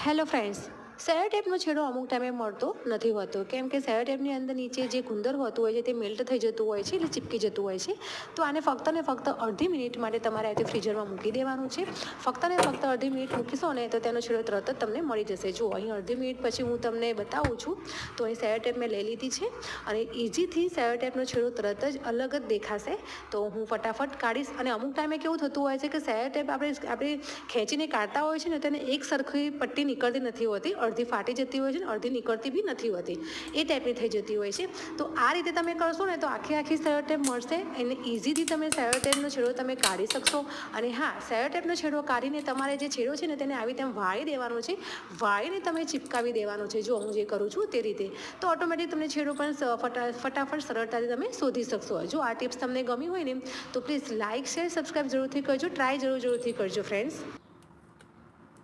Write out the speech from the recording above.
Hello friends, સેલો ટેપનો છેડો અમુક ટાઈમે મળતો નથી હોતો, કેમ કે સેલો ટેપની અંદર નીચે જે ગુંદર હોતું હોય છે તે મેલ્ટ થઈ જતું હોય છે, એટલે ચીપકી જતું હોય છે. તો આને ફક્ત ને ફક્ત અડધી મિનિટ માટે તમારે આ ફ્રીઝરમાં મૂકી દેવાનું છે. ફક્ત ને ફક્ત અડધી મિનિટ મૂકીશો ને તો તેનો છેડો તરત જ તમને મળી જશે. જો અહીં અડધી મિનિટ પછી હું તમને બતાવું છું. તો અહીં સેલો ટેપ મેં લઈ લીધી છે અને ઇઝીથી સેલો ટેપનો છેડો તરત જ અલગ જ દેખાશે. તો હું ફટાફટ કાઢીશ. અને અમુક ટાઈમે કેવું થતું હોય છે કે સેલો ટેપ આપણે ખેંચીને કાઢતા હોય છે ને, તેને એક સરખી પટ્ટી નીકળતી નથી હોતી, અડધી ફાટી જતી હોય છે ને અડધી નીકળતી બી નથી હોતી, એ ટાઈપની થઈ જતી હોય છે. તો આ રીતે તમે કરશો ને તો આખી સેલો ટેપ મળશે. એને ઇઝીથી તમે સેલો ટેપનો છેડો તમે કાઢી શકશો. અને હા, સેલો ટેપનો છેડો કાઢીને તમારે જે છેડો છે ને તેને આવી તેમ વાળી દેવાનો છે. વાળીને તમે ચિપકાવી દેવાનો છે, જો હું જે કરું છું તે રીતે. તો ઓટોમેટિક તમને છેડો પણ ફટાફટ સરળતાથી તમે શોધી શકશો. જો આ ટિપ્સ તમને ગમી હોય ને તો પ્લીઝ લાઇક શેર સબસ્ક્રાઈબ જરૂરથી કરજો. ટ્રાય જરૂરથી કરજો ફ્રેન્ડ્સ.